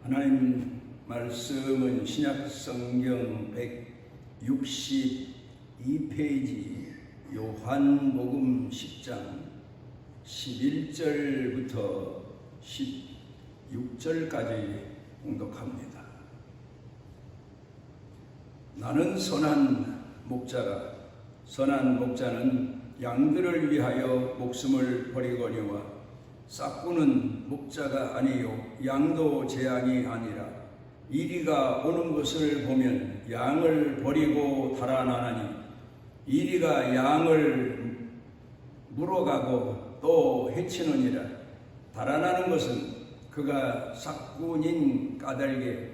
하나님 말씀은 신약 성경 162페이지 요한복음 10장 11절부터 16절까지 봉독합니다. 나는 선한 목자라. 선한 목자는 양들을 위하여 목숨을 버리거니와 싹구는 목자가 아니요 양도 재앙이 아니라 이리가 오는 것을 보면 양을 버리고 달아나나니 이리가 양을 물어가고 또 해치느니라. 달아나는 것은 그가 싹군인 까닭에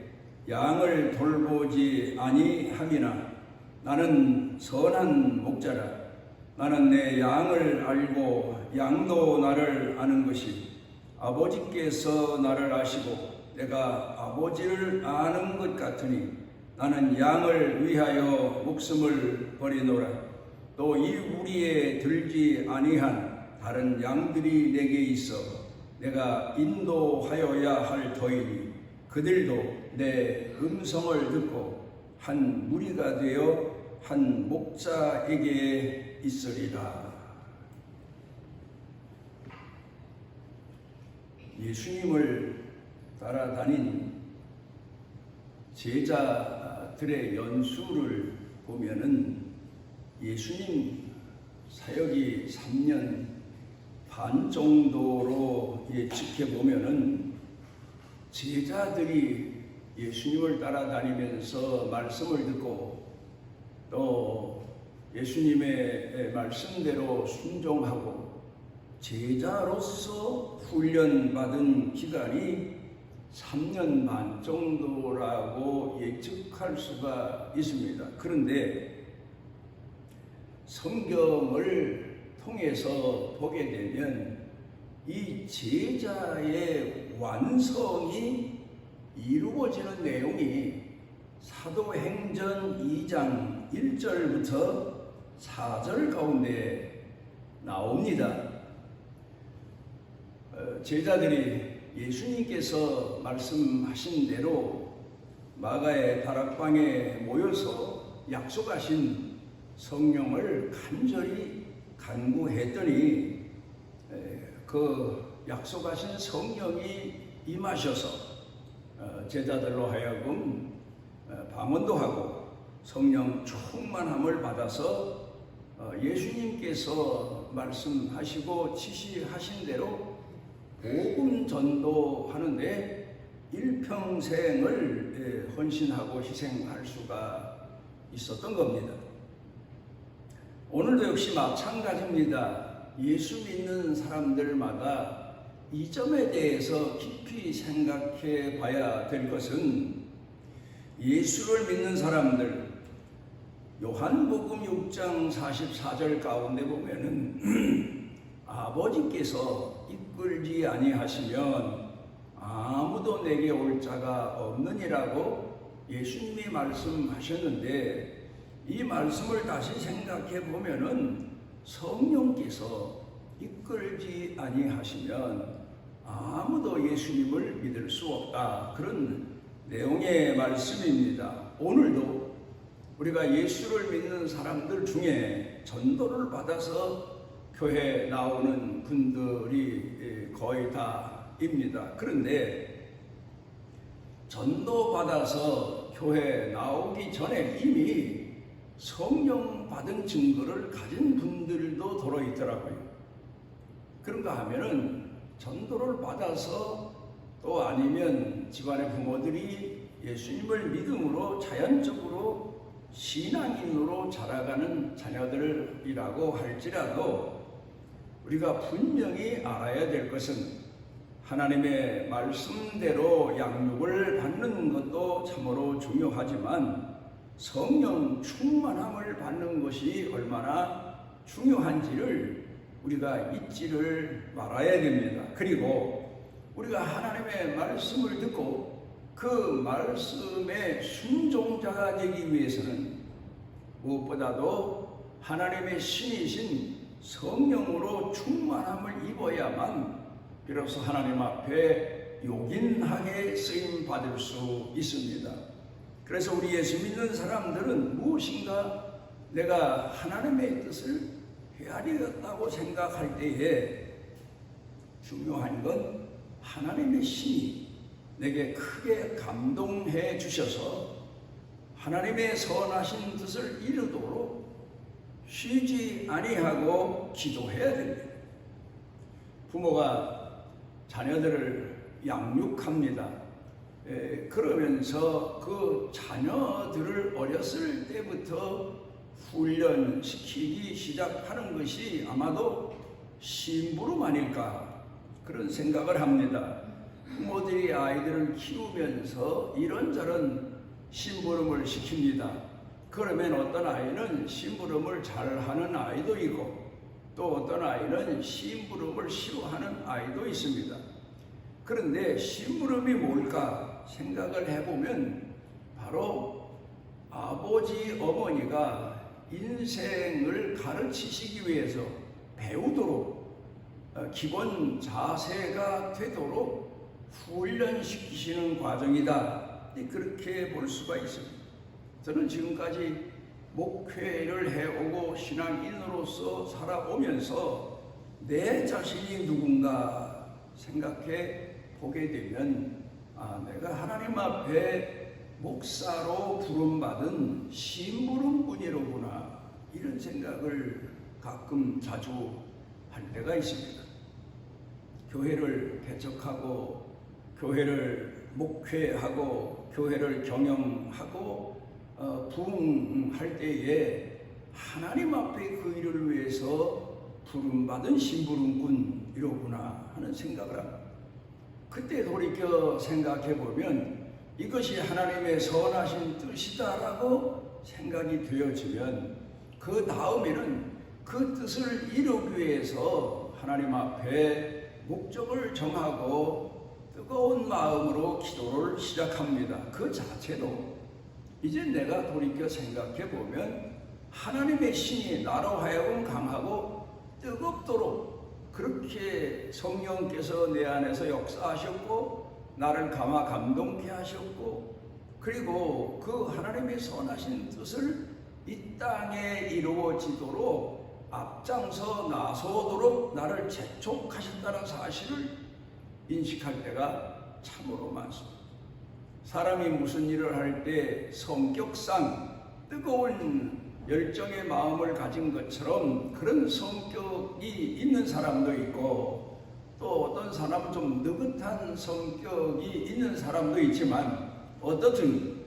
양을 돌보지 아니함이나 나는 선한 목자라. 나는 내 양을 알고 양도 나를 아는 것이 아버지께서 나를 아시고 내가 아버지를 아는 것 같으니 나는 양을 위하여 목숨을 버리노라. 또 이 우리에 들지 아니한 다른 양들이 내게 있어 내가 인도하여야 할 터이니 그들도 내 음성을 듣고 한 무리가 되어 한 목자에게 있으리라. 예수님을 따라다닌 제자들의 연수를 보면은 예수님 사역이 3년 반 정도로 예측해 보면은 제자들이 예수님을 따라다니면서 말씀을 듣고 또 예수님의 말씀대로 순종하고 제자로서 훈련받은 기간이 3년 반 정도라고 예측할 수가 있습니다. 그런데 성경을 통해서 보게 되면 이 제자의 완성이 이루어지는 내용이 사도행전 2장 1절부터 4절 가운데 나옵니다. 제자들이 예수님께서 말씀하신 대로 마가의 다락방에 모여서 약속하신 성령을 간절히 간구했더니 그 약속하신 성령이 임하셔서 제자들로 하여금 방언도 하고 성령 충만함을 받아서 예수님께서 말씀하시고 지시하신 대로 복음 전도하는데 일평생을 헌신하고 희생할 수가 있었던 겁니다. 오늘도 역시 마찬가지입니다. 예수 믿는 사람들마다 이 점에 대해서 깊이 생각해 봐야 될 것은 예수를 믿는 사람들, 요한복음 6장 44절 가운데 보면은 아버지께서 이끌지 아니하시면 아무도 내게 올 자가 없느니라고 예수님이 말씀하셨는데 이 말씀을 다시 생각해 보면은 성령께서 이끌지 아니하시면 아무도 예수님을 믿을 수 없다. 그런 내용의 말씀입니다. 오늘도 우리가 예수를 믿는 사람들 중에 전도를 받아서 교회에 나오는 분들이 거의 다입니다. 그런데 전도 받아서 교회에 나오기 전에 이미 성령 받은 증거를 가진 분들도 들어 있더라고요. 그런가 하면은 전도를 받아서 또 아니면 집안의 부모들이 예수님을 믿음으로 자연적으로 신앙인으로 자라가는 자녀들이라고 할지라도 우리가 분명히 알아야 될 것은 하나님의 말씀대로 양육을 받는 것도 참으로 중요하지만 성령 충만함을 받는 것이 얼마나 중요한지를 우리가 잊지를 말아야 됩니다. 그리고 우리가 하나님의 말씀을 듣고 그 말씀의 순종자가 되기 위해서는 무엇보다도 하나님의 신이신 성령으로 충만함을 입어야만 비로소 하나님 앞에 요긴하게 쓰임 받을 수 있습니다. 그래서 우리 예수 믿는 사람들은 무엇인가 내가 하나님의 뜻을 헤아리었다고 생각할 때에 중요한 건 하나님의 신이 내게 크게 감동해 주셔서 하나님의 선하신 뜻을 이루도록 쉬지 아니하고 기도해야 됩니다. 부모가 자녀들을 양육합니다. 그러면서 그 자녀들을 어렸을 때부터 훈련시키기 시작하는 것이 아마도 심부름 아닐까 그런 생각을 합니다. 부모들이 아이들을 키우면서 이런저런 심부름을 시킵니다. 그러면 어떤 아이는 심부름을 잘하는 아이도 있고 또 어떤 아이는 심부름을 싫어하는 아이도 있습니다. 그런데 심부름이 뭘까 생각을 해보면 바로 아버지 어머니가 인생을 가르치시기 위해서 배우도록 기본 자세가 되도록 훈련시키시는 과정이다. 그렇게 볼 수가 있습니다. 저는 지금까지 목회를 해오고 신앙인으로서 살아오면서 내 자신이 누군가 생각해 보게 되면 내가 하나님 앞에 목사로 부름받은 심부름꾼이로구나 이런 생각을 가끔 자주 할 때가 있습니다. 교회를 개척하고 교회를 목회하고 교회를 경영하고 부흥할 때에 하나님 앞에 그 일을 위해서 부름받은 심부름꾼이로구나 하는 생각을 합니다. 그때 돌이켜 생각해 보면 이것이 하나님의 선하신 뜻이다라고 생각이 되어지면 그 다음에는 그 뜻을 이루기 위해서 하나님 앞에 목적을 정하고 뜨거운 마음으로 기도를 시작합니다. 그 자체도 이제 내가 돌이켜 생각해 보면 하나님의 신이 나로 하여금 강하고 뜨겁도록 그렇게 성령께서 내 안에서 역사하셨고 나를 감동케 하셨고 그리고 그 하나님의 선하신 뜻을 이 땅에 이루어지도록 앞장서 나서도록 나를 재촉하셨다는 사실을 인식할 때가 참으로 많습니다. 사람이 무슨 일을 할 때 성격상 뜨거운 열정의 마음을 가진 것처럼 그런 성격이 있는 사람도 있고 또 어떤 사람은 좀 느긋한 성격이 있는 사람도 있지만 어떻든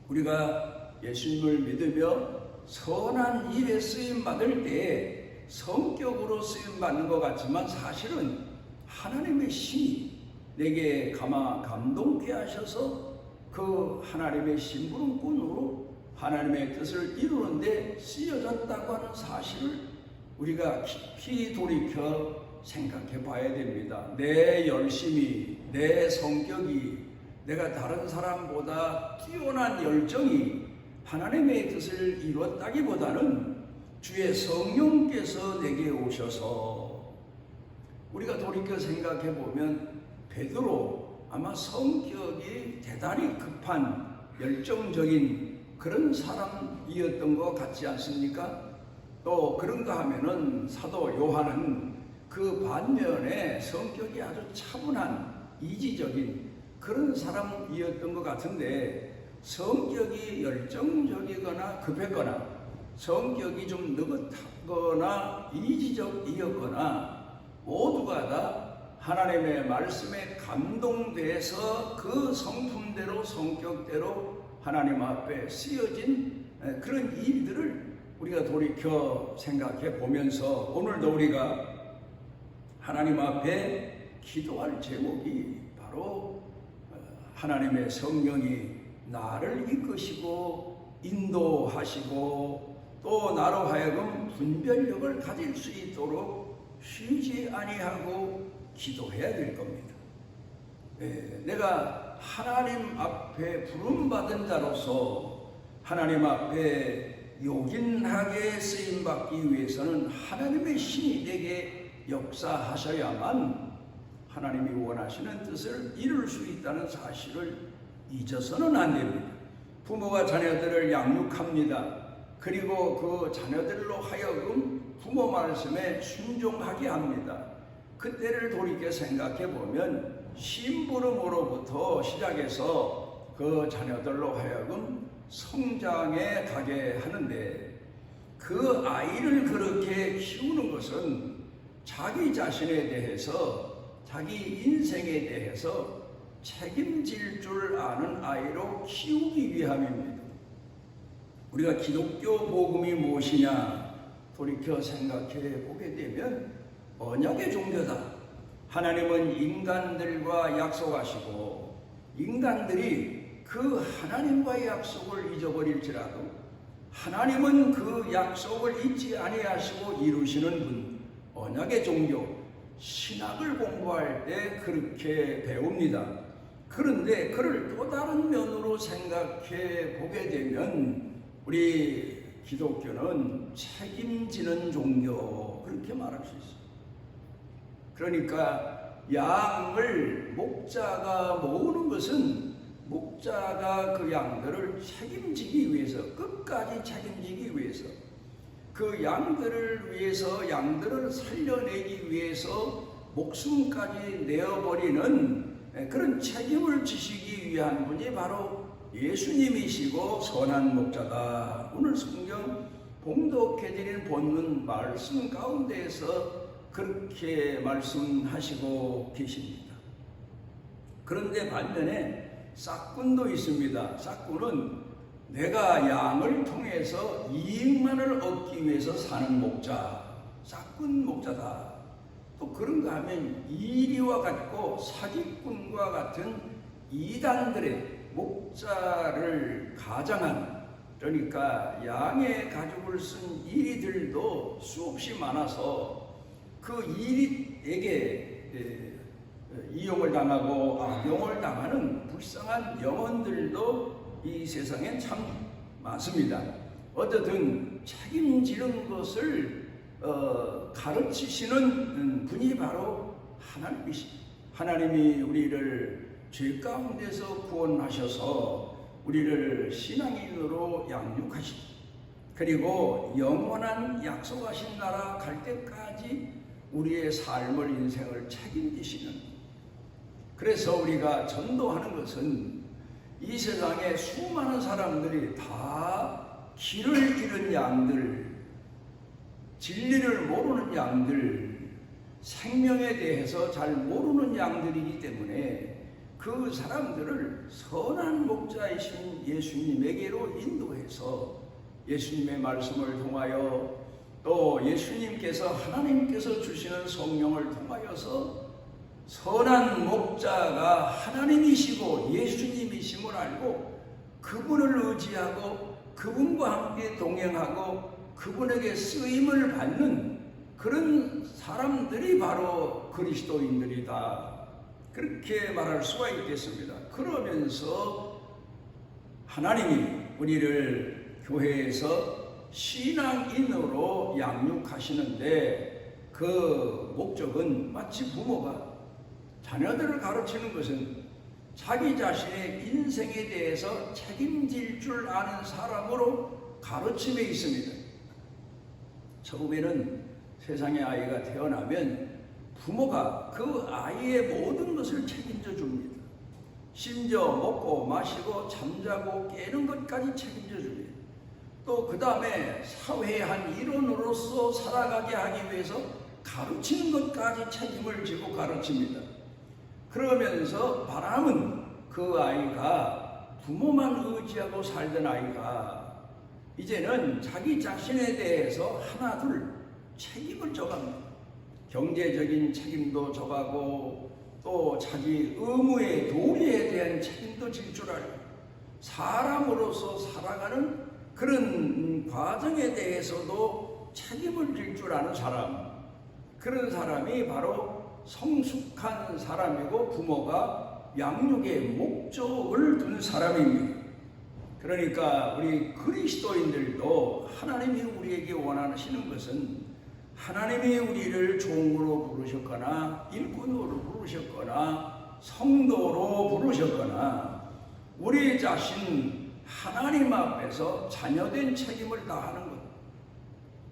우리가 예수님을 믿으며 선한 일에 쓰임받을 때 성격으로 쓰임받는 것 같지만 사실은 하나님의 신이 내게 감동케 하셔서 그 하나님의 심부름꾼으로 하나님의 뜻을 이루는데 쓰여졌다고 하는 사실을 우리가 깊이 돌이켜 생각해 봐야 됩니다. 내 열심이, 내 성격이, 내가 다른 사람보다 뛰어난 열정이 하나님의 뜻을 이뤘다기보다는 주의 성령께서 내게 오셔서 우리가 돌이켜 생각해 보면 베드로 아마 성격이 대단히 급한 열정적인 그런 사람이었던 것 같지 않습니까? 또 그런가 하면은 사도 요한은 그 반면에 성격이 아주 차분한 이지적인 그런 사람이었던 것 같은데 성격이 열정적이거나 급했거나 성격이 좀 느긋하거나 이지적이었거나 모두가 다 하나님의 말씀에 감동돼서 그 성품대로 성격대로 하나님 앞에 쓰여진 그런 일들을 우리가 돌이켜 생각해 보면서 오늘도 우리가 하나님 앞에 기도할 제목이 바로 하나님의 성령이 나를 이끄시고 인도하시고 또 나로 하여금 분별력을 가질 수 있도록 쉬지 아니하고 기도해야 될 겁니다. 내가 하나님 앞에 부름받은 자로서 하나님 앞에 요긴하게 쓰임받기 위해서는 하나님의 신이 내게 역사하셔야만 하나님이 원하시는 뜻을 이룰 수 있다는 사실을 잊어서는 안 됩니다. 부모가 자녀들을 양육합니다. 그리고 그 자녀들로 하여금 부모 말씀에 순종하게 합니다. 그때를 돌이켜 생각해 보면 심부름으로부터 시작해서 그 자녀들로 하여금 성장해 가게 하는데, 그 아이를 그렇게 키우는 것은 자기 자신에 대해서, 자기 인생에 대해서 책임질 줄 아는 아이로 키우기 위함입니다. 우리가 기독교 복음이 무엇이냐 돌이켜 생각해 보게 되면 언약의 종교다. 하나님은 인간들과 약속하시고 인간들이 그 하나님과의 약속을 잊어버릴지라도 하나님은 그 약속을 잊지 아니하시고 이루시는 분, 언약의 종교, 신학을 공부할 때 그렇게 배웁니다. 그런데 그를 또 다른 면으로 생각해 보게 되면 우리 기독교는 책임지는 종교, 그렇게 말할 수 있습니다. 그러니까 양을 목자가 모으는 것은 목자가 그 양들을 책임지기 위해서, 끝까지 책임지기 위해서, 그 양들을 위해서, 양들을 살려내기 위해서 목숨까지 내어버리는 그런 책임을 지시기 위한 분이 바로 예수님이시고 선한 목자다. 오늘 성경 봉독해드린 본문 말씀 가운데에서 그렇게 말씀하시고 계십니다. 그런데 반면에 싹꾼도 있습니다. 싹꾼은 내가 양을 통해서 이익만을 얻기 위해서 사는 목자, 싹꾼 목자다. 또 그런가 하면 이리와 같고 사기꾼과 같은 이단들의 목자를 가장한, 그러니까 양의 가죽을 쓴 이리들도 수없이 많아서 그 이리에게 이용을 당하고 악용을 당하는 불쌍한 영혼들도 이 세상엔 참 많습니다. 어쨌든 책임지는 것을 가르치시는 분이 바로 하나님이십니다. 하나님이 우리를 죄 가운데서 구원하셔서 우리를 신앙인으로 양육하시고, 그리고 영원한 약속하신 나라 갈 때까지 우리의 삶을, 인생을 책임지시는, 그래서 우리가 전도하는 것은 이 세상에 수많은 사람들이 다 길을 잃은 양들, 진리를 모르는 양들, 생명에 대해서 잘 모르는 양들이기 때문에 그 사람들을 선한 목자이신 예수님에게로 인도해서 예수님의 말씀을 통하여, 또 예수님께서, 하나님께서 주시는 성령을 통하여서 선한 목자가 하나님이시고 예수님이심을 알고 그분을 의지하고 그분과 함께 동행하고 그분에게 쓰임을 받는 그런 사람들이 바로 그리스도인들이다. 그렇게 말할 수가 있겠습니다. 그러면서 하나님이 우리를 교회에서 신앙인으로 양육하시는데, 그 목적은 마치 부모가 자녀들을 가르치는 것은 자기 자신의 인생에 대해서 책임질 줄 아는 사람으로 가르침에 있습니다. 처음에는 세상에 아이가 태어나면 부모가 그 아이의 모든 것을 책임져 줍니다. 심지어 먹고 마시고 잠자고 깨는 것까지 책임져 줍니다. 또 그 다음에 사회의 한 일원으로서 살아가게 하기 위해서 가르치는 것까지 책임을 지고 가르칩니다. 그러면서 바람은 그 아이가 부모만 의지하고 살던 아이가 이제는 자기 자신에 대해서 하나둘 책임을 져갑니다. 경제적인 책임도 져가고 또 자기 의무의 도리에 대한 책임도 질 줄 알고 사람으로서 살아가는 그런 과정에 대해서도 책임을 질 줄 아는 사람, 그런 사람이 바로 성숙한 사람이고 부모가 양육의 목적을 둔 사람입니다. 그러니까 우리 그리스도인들도 하나님이 우리에게 원하시는 것은 하나님이 우리를 종으로 부르셨거나 일꾼으로 부르셨거나 성도로 부르셨거나 우리 자신 하나님 앞에서 자녀된 책임을 다하는 것.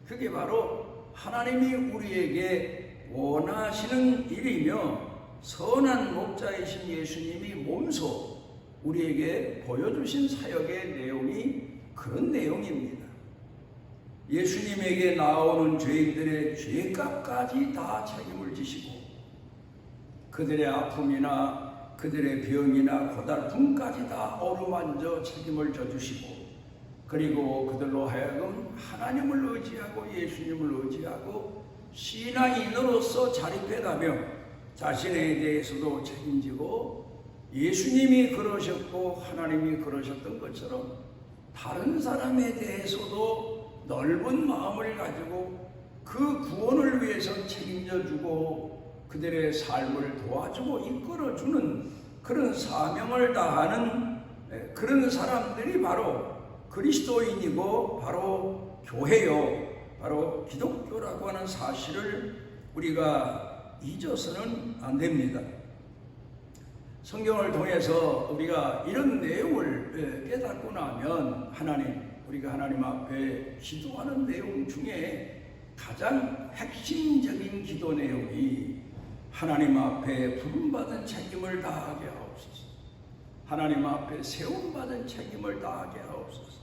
그게 바로 하나님이 우리에게 원하시는 일이며 선한 목자이신 예수님이 몸소 우리에게 보여주신 사역의 내용이 그런 내용입니다. 예수님에게 나오는 죄인들의 죄값까지 다 책임을 지시고 그들의 아픔이나 그들의 병이나 고달픔까지 다 어루만져 책임을 져주시고 그리고 그들로 하여금 하나님을 의지하고 예수님을 의지하고 신앙인으로서 자립해가며 자신에 대해서도 책임지고 예수님이 그러셨고 하나님이 그러셨던 것처럼 다른 사람에 대해서도 넓은 마음을 가지고 그 구원을 위해서 책임져주고 그들의 삶을 도와주고 이끌어주는 그런 사명을 다하는 그런 사람들이 바로 그리스도인이고 바로 교회요, 바로 기독교라고 하는 사실을 우리가 잊어서는 안 됩니다. 성경을 통해서 우리가 이런 내용을 깨닫고 나면 우리가 하나님 앞에 기도하는 내용 중에 가장 핵심적인 기도 내용이 하나님 앞에 부름받은 책임을 다하게 하옵소서. 하나님 앞에 세움받은 책임을 다하게 하옵소서.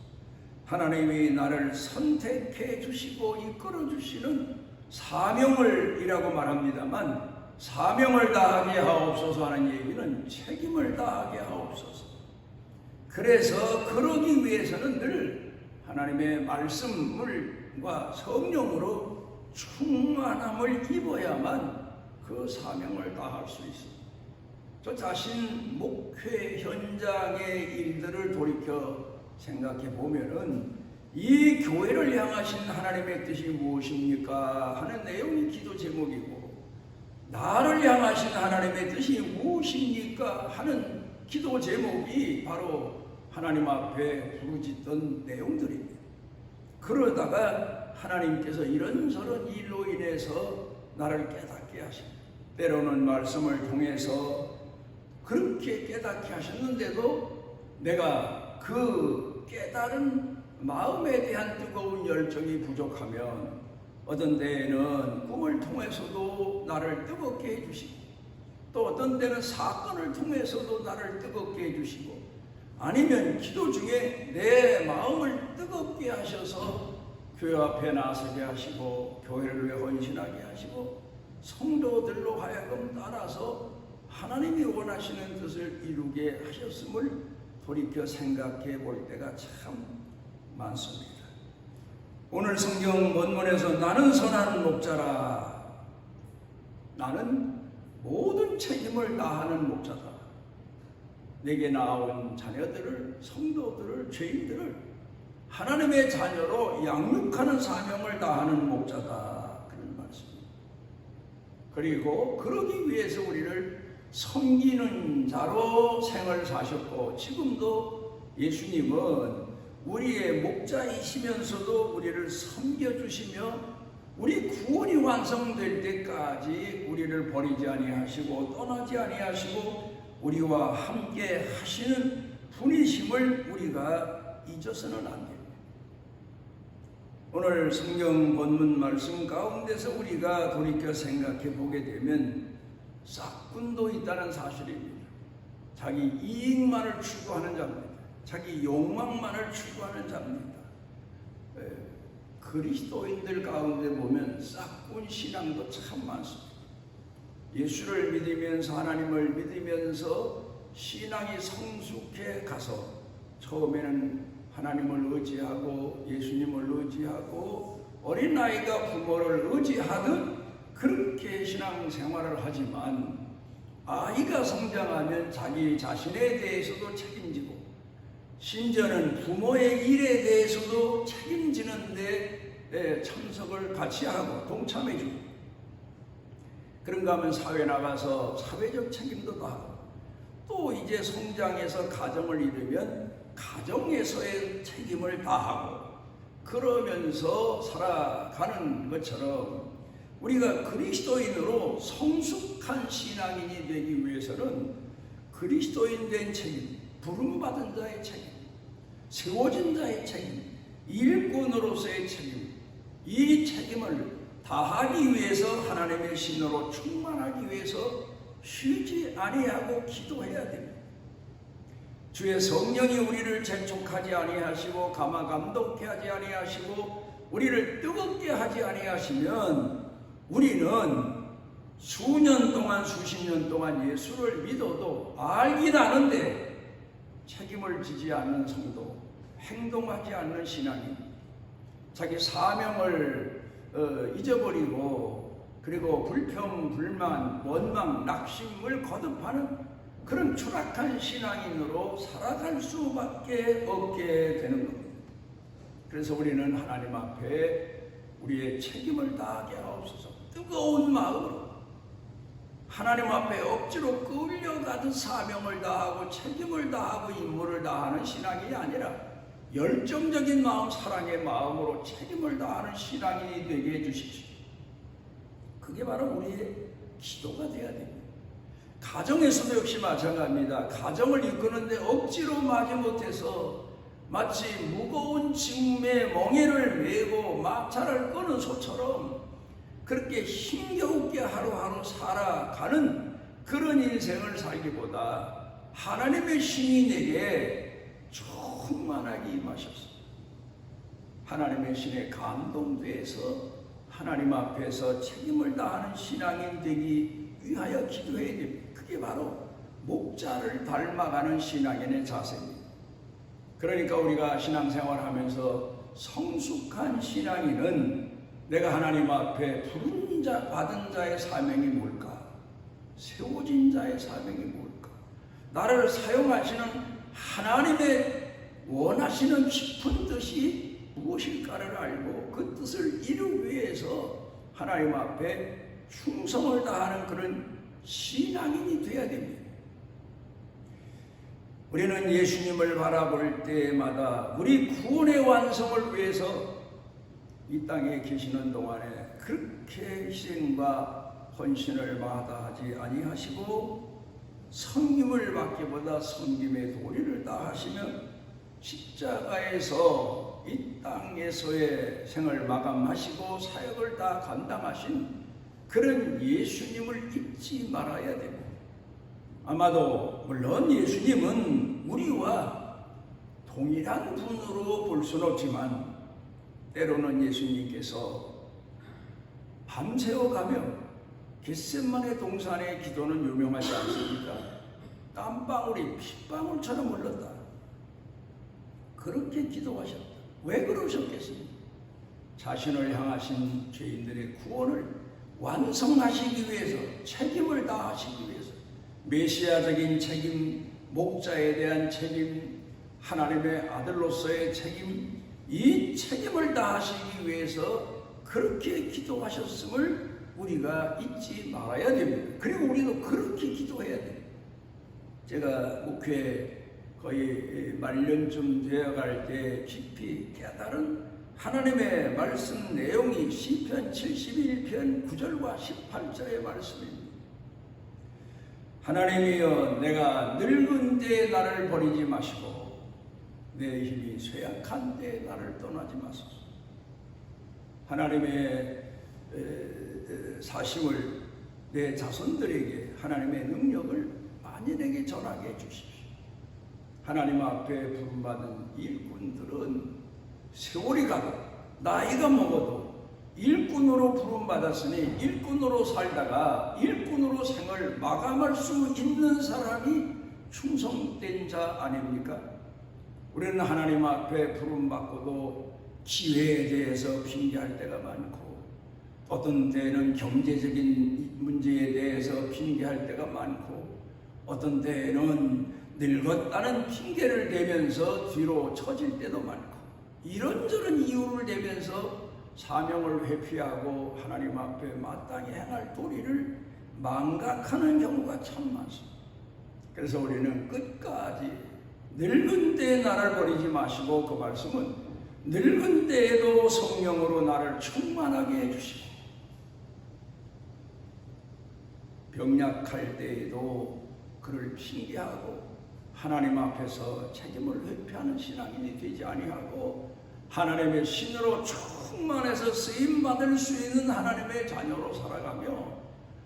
하나님이 나를 선택해 주시고 이끌어 주시는 사명을 이라고 말합니다만 사명을 다하게 하옵소서 하는 얘기는 책임을 다하게 하옵소서. 그래서 그러기 위해서는 늘 하나님의 말씀과 성령으로 충만함을 입어야만 그 사명을 다할 수 있습니다. 저 자신 목회 현장의 일들을 돌이켜 생각해 보면은 이 교회를 향하신 하나님의 뜻이 무엇입니까 하는 내용이 기도 제목이고 나를 향하신 하나님의 뜻이 무엇입니까 하는 기도 제목이 바로 하나님 앞에 부르짖던 내용들입니다. 그러다가 하나님께서 이런저런 일로 인해서 나를 깨닫게 하십니다. 때로는 말씀을 통해서 그렇게 깨닫게 하셨는데도 내가 그 깨달은 마음에 대한 뜨거운 열정이 부족하면 어떤 때에는 꿈을 통해서도 나를 뜨겁게 해주시고 또 어떤 때는 사건을 통해서도 나를 뜨겁게 해주시고 아니면 기도 중에 내 마음을 뜨겁게 하셔서 교회 앞에 나서게 하시고 교회를 위해 헌신하게 하시고 성도들로 하여금 따라서 하나님이 원하시는 뜻을 이루게 하셨음을 돌이켜 생각해 볼 때가 참 많습니다. 오늘 성경 본문에서 나는 선한 목자라, 나는 모든 책임을 다하는 목자다. 내게 나온 자녀들을, 성도들을, 죄인들을 하나님의 자녀로 양육하는 사명을 다하는 목자다. 그런 말씀입니다. 그리고 그러기 위해서 우리를 섬기는 자로 생을 사셨고 지금도 예수님은 우리의 목자이시면서도 우리를 섬겨주시며 우리 구원이 완성될 때까지 우리를 버리지 아니하시고 떠나지 아니하시고 우리와 함께 하시는 분이심을 우리가 잊어서는 안 됩니다. 오늘 성경 본문 말씀 가운데서 우리가 돌이켜 생각해 보게 되면 싹군도 있다는 사실입니다. 자기 이익만을 추구하는 자입니다. 자기 욕망만을 추구하는 자입니다. 그리스도인들 가운데 보면 싹군 신앙도 참 많습니다. 예수를 믿으면서 하나님을 믿으면서 신앙이 성숙해 가서 처음에는 하나님을 의지하고 예수님을 의지하고 어린아이가 부모를 의지하듯 그렇게 신앙생활을 하지만 아이가 성장하면 자기 자신에 대해서도 책임지고 심지어는 부모의 일에 대해서도 책임지는데 참석을 같이 하고 동참해주고 그런가 하면 사회 나가서 사회적 책임도 다하고 또 이제 성장해서 가정을 이루면 가정에서의 책임을 다하고 그러면서 살아가는 것처럼 우리가 그리스도인으로 성숙한 신앙인이 되기 위해서는 그리스도인 된 책임, 부름받은 자의 책임, 세워진 자의 책임, 일꾼으로서의 책임, 이 책임을 다하기 위해서 하나님의 신으로 충만하기 위해서 쉬지 아니하고 기도해야 됩니다. 주의 성령이 우리를 재촉하지 아니하시고 감화감동케 하지 아니하시고 우리를 뜨겁게 하지 아니하시면 우리는 수년 동안 수십 년 동안 예수를 믿어도 알긴 아는데 책임을 지지 않는 성도, 행동하지 않는 신앙인, 자기 사명을 잊어버리고 그리고 불평, 불만, 원망, 낙심을 거듭하는 그런 추락한 신앙인으로 살아갈 수밖에 없게 되는 겁니다. 그래서 우리는 하나님 앞에 우리의 책임을 다하게 하옵소서. 뜨거운 마음으로 하나님 앞에 억지로 끌려가듯 사명을 다하고 책임을 다하고 임무를 다하는 신앙이 아니라 열정적인 마음, 사랑의 마음으로 책임을 다하는 신앙인이 되게 해주십시오. 그게 바로 우리의 기도가 되어야 됩니다. 가정에서도 역시 마찬가지입니다. 가정을 이끄는데 억지로 마지못해서 마치 무거운 짐에 멍에를 메고 마차를 끄는 소처럼 그렇게 힘겨우게 하루하루 살아가는 그런 인생을 살기보다 하나님의 신이 내게 충만하게 임하셨습니다. 하나님의 신에 감동돼서 하나님 앞에서 책임을 다하는 신앙인 되기 위하여 기도해야 됩니다. 그게 바로 목자를 닮아가는 신앙인의 자세입니다. 그러니까 우리가 신앙생활하면서 성숙한 신앙인은 내가 하나님 앞에 부른 자, 받은 자의 사명이 뭘까? 세워진 자의 사명이 뭘까? 나를 사용하시는 하나님의 원하시는 깊은 뜻이 무엇일까를 알고 그 뜻을 이루기 위해서 하나님 앞에 충성을 다하는 그런 신앙인이 되어야 됩니다. 우리는 예수님을 바라볼 때마다 우리 구원의 완성을 위해서 이 땅에 계시는 동안에 그렇게 희생과 헌신을 마다하지 아니하시고 섬김을 받기보다 섬김의 도리를 다하시며 십자가에서 이 땅에서의 생을 마감하시고 사역을 다 감당하신 그런 예수님을 잊지 말아야 됩니다. 아마도 물론 예수님은 우리와 동일한 분으로 볼 수는 없지만 때로는 예수님께서 밤새워 가며 겟세마네 동산의 기도는 유명하지 않습니까? 땀방울이 핏방울처럼 흘렀다. 그렇게 기도하셨다. 왜 그러셨겠습니까? 자신을 향하신 죄인들의 구원을 완성하시기 위해서, 책임을 다하시기 위해서, 메시아적인 책임, 목자에 대한 책임, 하나님의 아들로서의 책임, 이 책임을 다하시기 위해서 그렇게 기도하셨음을 우리가 잊지 말아야 됩니다. 그리고 우리도 그렇게 기도해야 됩니다. 제가 목회 거의 말년쯤 되어갈 때 깊이 깨달은 하나님의 말씀 내용이 시편 71편 9절과 18절의 말씀입니다. 하나님이여, 내가 늙은 데 나를 버리지 마시고 내 힘이 쇠약한 데 나를 떠나지 마소서. 하나님의 사심을 내 자손들에게, 하나님의 능력을 만인에게 전하게 해주십시오. 하나님 앞에 부름받은 일꾼들은 세월이 가도 나이가 먹어도 일꾼으로 부름받았으니 일꾼으로 살다가 일꾼으로 생을 마감할 수 있는 사람이 충성된 자 아닙니까? 우리는 하나님 앞에 부름받고도 기회에 대해서 핑계할 때가 많고, 어떤 때는 경제적인 문제에 대해서 핑계할 때가 많고, 어떤 때는 늙었다는 핑계를 대면서 뒤로 처질 때도 많고, 이런저런 이유를 대면서 사명을 회피하고 하나님 앞에 마땅히 행할 도리를 망각하는 경우가 참 많습니다. 그래서 우리는 끝까지 늙은 때에 나를 버리지 마시고, 그 말씀은 늙은 때에도 성령으로 나를 충만하게 해주시고 병약할 때에도 그를 핑계하고 하나님 앞에서 책임을 회피하는 신앙인이 되지 아니하고 하나님의 신으로 충만해서 쓰임받을 수 있는 하나님의 자녀로 살아가며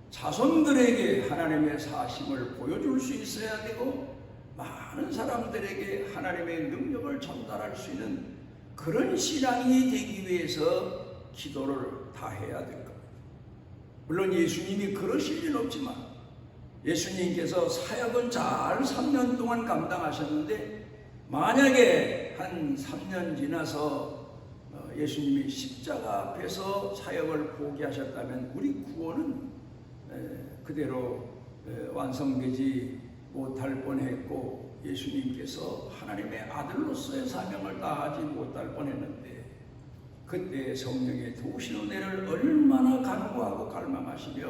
자손들에게 하나님의 사심을 보여줄 수 있어야 되고 많은 사람들에게 하나님의 능력을 전달할 수 있는 그런 신앙인이 되기 위해서 기도를 다해야 될 겁니다. 물론 예수님이 그러실 리는 없지만 예수님께서 사역은 잘 3년 동안 감당하셨는데 만약에 한 3년 지나서 예수님이 십자가 앞에서 사역을 포기하셨다면 우리 구원은 그대로 완성되지 못할 뻔했고 예수님께서 하나님의 아들로서의 사명을 다하지 못할 뻔했는데 그때 성령의 도우신 은혜를 얼마나 간구하고 갈망하시며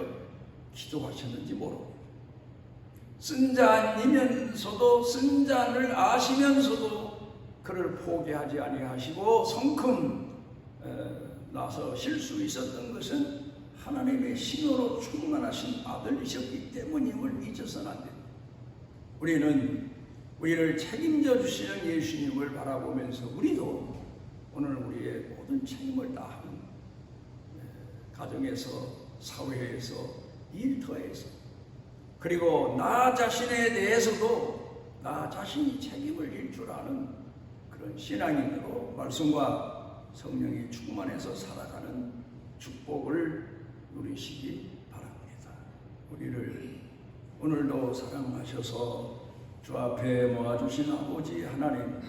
기도하셨는지 모릅니다. 쓴 자이면서도 쓴 자를 아시면서도 그를 포기하지 아니하시고 성큼 나서실 수 있었던 것은 하나님의 신으로 충만하신 아들이셨기 때문임을 잊어서는 안 됩니다. 우리는 우리를 책임져 주시는 예수님을 바라보면서 우리도 오늘 우리의 모든 책임을 다하는 가정에서, 사회에서, 일터에서 그리고 나 자신에 대해서도 나 자신이 책임을 질 줄 아는 그런 신앙인으로 말씀과 성령이 충만해서 살아가는 축복을 누리시기 바랍니다. 우리를 오늘도 사랑하셔서 주 앞에 모아주신 아버지 하나님,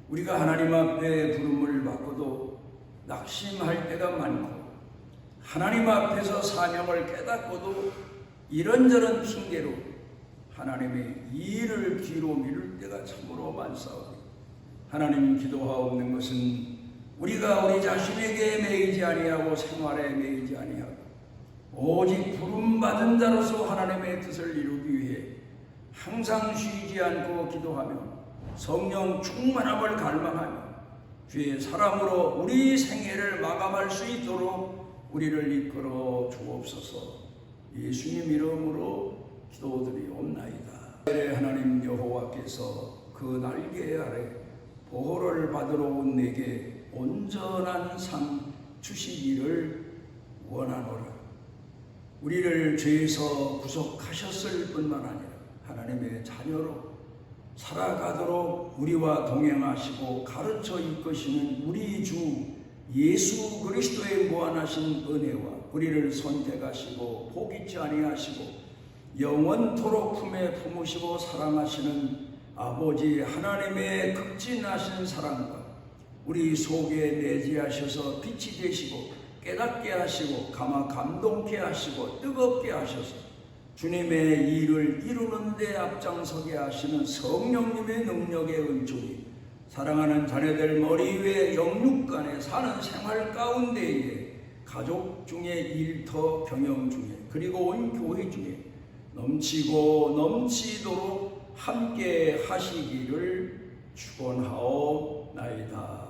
우리가 하나님 앞에 부름을 받고도 낙심할 때가 많고 하나님 앞에서 사명을 깨닫고도 이런저런 핑계로 하나님의 일을 뒤로 미룰 때가 참으로 많사오니 하나님 기도하옵는 것은 우리가 우리 자신에게 매이지 아니하고 생활에 매이지 아니하고 오직 부름받은 자로서 하나님의 뜻을 이루기 위해 항상 쉬지 않고 기도하며 성령 충만함을 갈망하며 주의 사람으로 우리 생애를 마감할 수 있도록 우리를 이끌어 주옵소서. 예수님 이름으로 기도드리옵나이다. 하나님 여호와께서 그 날개 아래 보호를 받으러 온 내게 온전한 상 주시기를 원하노라. 우리를 죄에서 구속하셨을 뿐만 아니라 하나님의 자녀로 살아가도록 우리와 동행하시고 가르쳐 이끄시는 우리 주 예수 그리스도의 무한하신 은혜와 우리를 선택하시고 포기치 아니하시고 영원토록 품에 품으시고 사랑하시는 아버지 하나님의 극진하신 사랑과 우리 속에 내재하셔서 빛이 되시고 깨닫게 하시고 감동케 하시고 뜨겁게 하셔서 주님의 일을 이루는 데 앞장서게 하시는 성령님의 능력의 은총이 사랑하는 자녀들 머리 위에 영육간에 사는 생활 가운데에 가족 중에 일터 경영 중에 그리고 온 교회 중에 넘치고 넘치도록 함께 하시기를 축원하옵나이다.